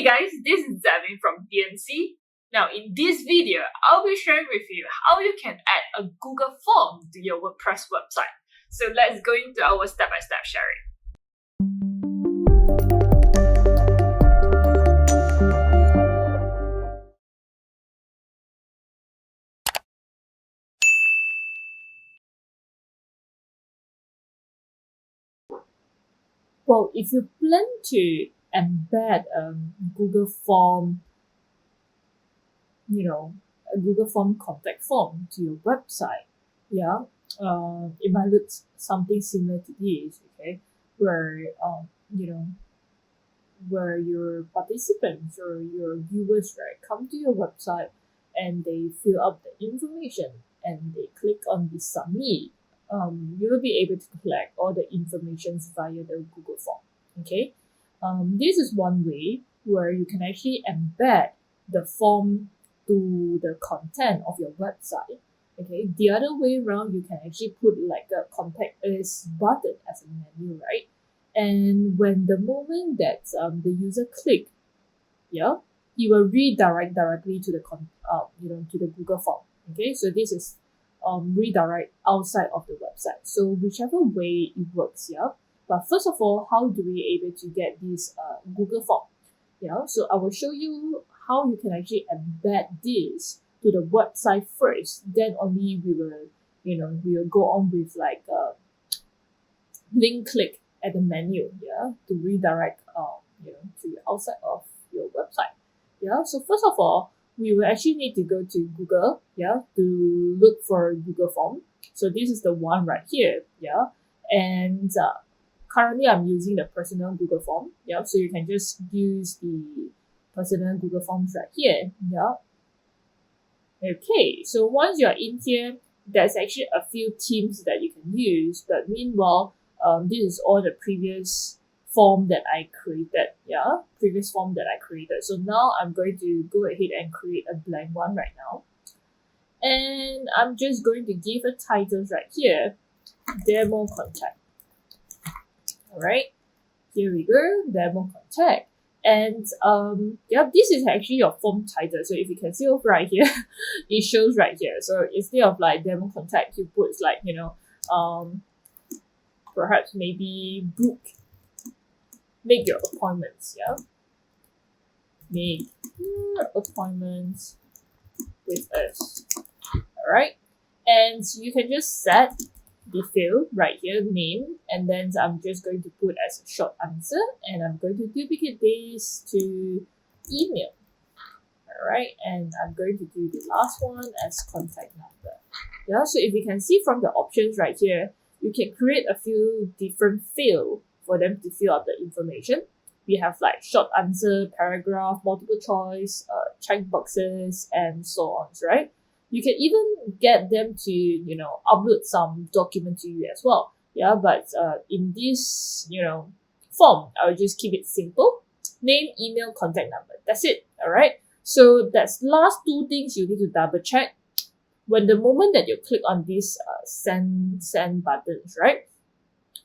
guys, this is Zevin from DNC. Now in this video, I'll be sharing with you how you can add a Google form to your WordPress website. So let's go into our step-by-step sharing. Well, if you plan to embed a Google form, a Google form contact form to your website, it might look something similar to this, okay, where where your participants or your viewers, right, come to your website and they fill out the information and they click on the submit. You will be able to collect all the information via the Google form. Okay, this is one way where you can actually embed the form to the content of your website. Okay, the other way around, you can actually put like a contact us button as a menu, right? And when the moment that the user click, it will redirect directly to the to the Google form. Okay, so this is redirect outside of the website. So whichever way it works, But first of all, how do we able to get this Google form? So I will show you how you can actually embed this to the website first. Then only we will go on with like link click at the menu, to redirect to the outside of your website. So first of all, we will actually need to go to Google, to look for Google form. So this is the one right here, and currently I'm using the personal Google form, so you can just use the personal Google forms right here, Okay, so once you're in here, there's actually a few themes that you can use, but meanwhile, this is all the previous form that I created, previous form that I created. So now I'm going to go ahead and create a blank one right now. And I'm just going to give a title right here, demo contact. All right, here we go, demo contact. And this is actually your form title. So if you can see over right here, it shows right here. So instead of like demo contact, you put like, perhaps maybe make your appointments, Make your appointments with us. All right. And you can just set the field right here, name, and then I'm just going to put as a short answer, and I'm going to duplicate this to email. All right, and I'm going to do the last one as contact number. So if you can see from the options right here, you can create a few different fields for them to fill out the information. We have like short answer, paragraph, multiple choice, check boxes, and so on, right? You can even get them to, upload some document to you as well. But in this, form, I'll just keep it simple. Name, email, contact number. That's it. All right. So that's last two things you need to double check. When the moment that you click on these send buttons, right?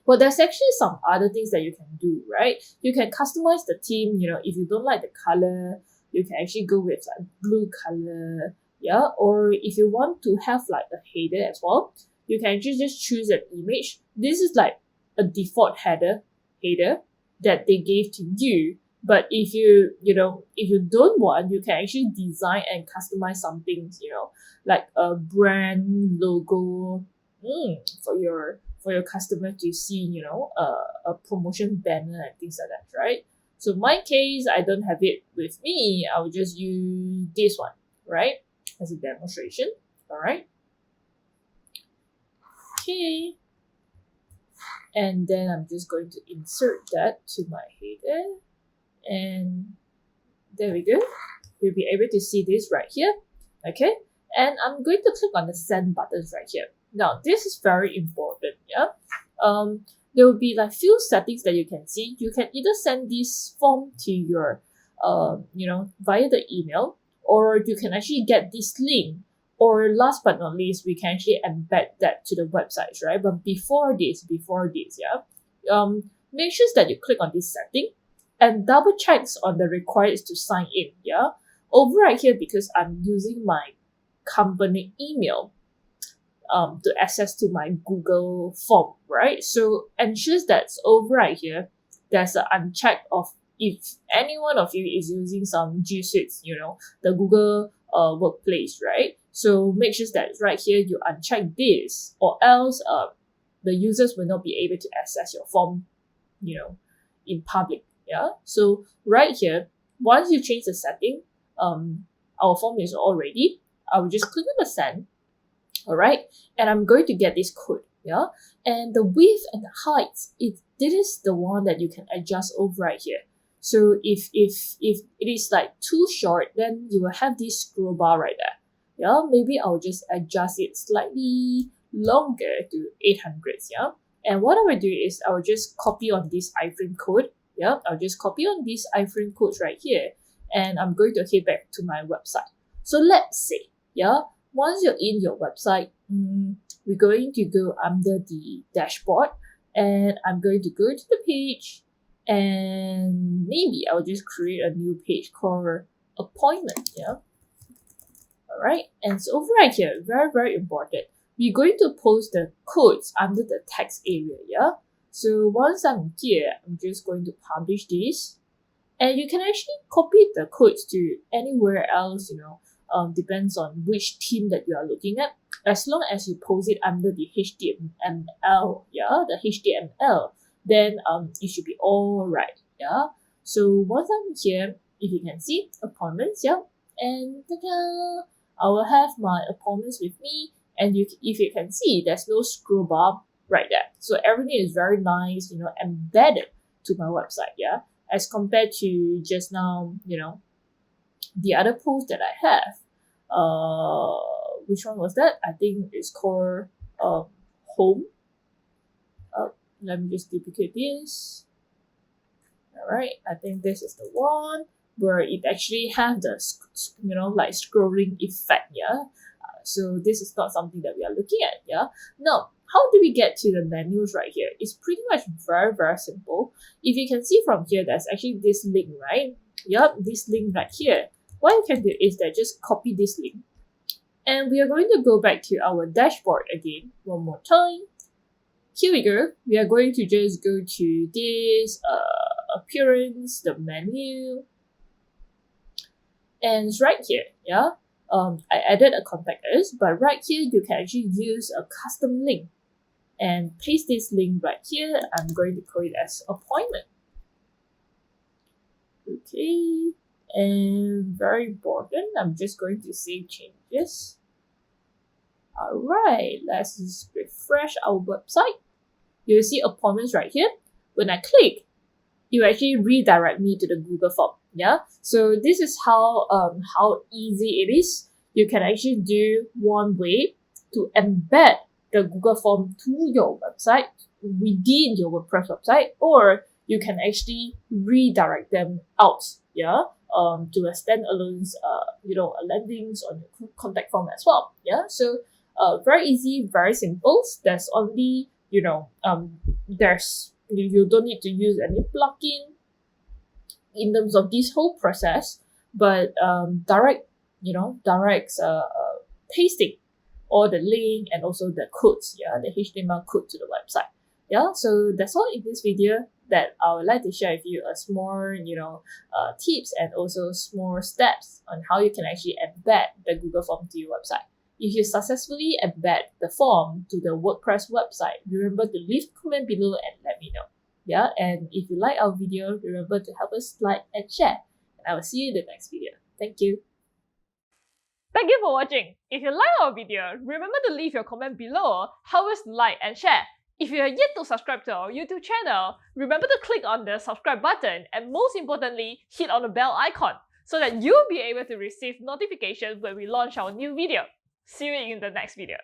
Well, there's actually some other things that you can do, right? You can customize the theme. If you don't like the color, you can actually go with like blue color. Or if you want to have like a header as well, you can actually just choose an image. This is like a default header that they gave to you. But if you don't want, you can actually design and customize some things, like a brand logo for your customer to see, a promotion banner and things like that, right? So in my case, I don't have it with me. I will just use this one, right? As a demonstration. All right. Okay. And then I'm just going to insert that to my header. And there we go. You'll be able to see this right here. Okay. And I'm going to click on the send buttons right here. Now, this is very important. There will be like few settings that you can see. You can either send this form to your, via the email, or you can actually get this link, or last but not least, we can actually embed that to the website, right? But before this, make sure that you click on this setting and double checks on the requires to sign in. Yeah, over right here, because I'm using my company email to access to my Google form, right? So ensures that's over right here. There's an uncheck of if any one of you is using some G Suites, the Google workplace, right? So make sure that right here you uncheck this, or else the users will not be able to access your form, in public. Yeah. So right here, once you change the setting, our form is all ready. I will just click on the send. All right, and I'm going to get this code. Yeah, and the width and the height, this is the one that you can adjust over right here. So if it is like too short, then you will have this scroll bar right there. Yeah, maybe I'll just adjust it slightly longer to 800. Yeah, and what I will do is I will just copy on this iframe code. Yeah, I'll just copy on this iframe code right here, and I'm going to head back to my website. So let's say, yeah, once you're in your website, we're going to go under the dashboard, and I'm going to go to the page, and maybe I'll just create a new page called appointment. Yeah. All right. And so over right here, very, very important. We're going to post the codes under the text area. Yeah. So once I'm here, I'm just going to publish this, and you can actually copy the codes to anywhere else, depends on which theme that you are looking at, as long as you post it under the HTML, the HTML, then it should be all right. Yeah. So once I'm here, if you can see appointments, yeah, and ta-da, I will have my appointments with me, and if you can see, there's no scroll bar right there. So everything is very nice, embedded to my website. Yeah, as compared to just now, the other post that I have, which one was that? I think it's called home. Let me just duplicate this. All right, I think this is the one where it actually have the like scrolling effect. Yeah, so this is not something that we are looking at. Yeah, now how do we get to the menus right here? It's pretty much very, very simple. If you can see from here, there's actually this link, right? Yep, this link right here. What you can do is that just copy this link, and we are going to go back to our dashboard again one more time. Here we go. We are going to just go to this appearance, the menu, and it's right here. Yeah. I added a contact us, but right here you can actually use a custom link and paste this link right here. I'm going to call it as appointment. Okay. And very important, I'm just going to save changes. Alright, let's just refresh our website. You'll see appointments right here. When I click, it will actually redirect me to the Google form. Yeah, so this is how easy it is. You can actually do one way to embed the Google form to your website within your WordPress website, or you can actually redirect them out. Yeah. To a standalone, landings on your contact form as well. Yeah, so very easy, very simple. There's only, you don't need to use any plugin in terms of this whole process, but direct pasting all the link and also the codes, the HTML code to the website. Yeah, so that's all in this video that I would like to share with you a small, tips and also small steps on how you can actually embed the Google form to your website. If you successfully embed the form to the WordPress website, remember to leave a comment below and let me know. Yeah, and if you like our video, remember to help us like and share. And I will see you in the next video. Thank you. Thank you for watching. If you like our video, remember to leave your comment below, help us like and share. If you are yet to subscribe to our YouTube channel, remember to click on the subscribe button and most importantly, hit on the bell icon so that you'll be able to receive notifications when we launch our new video. See you in the next video.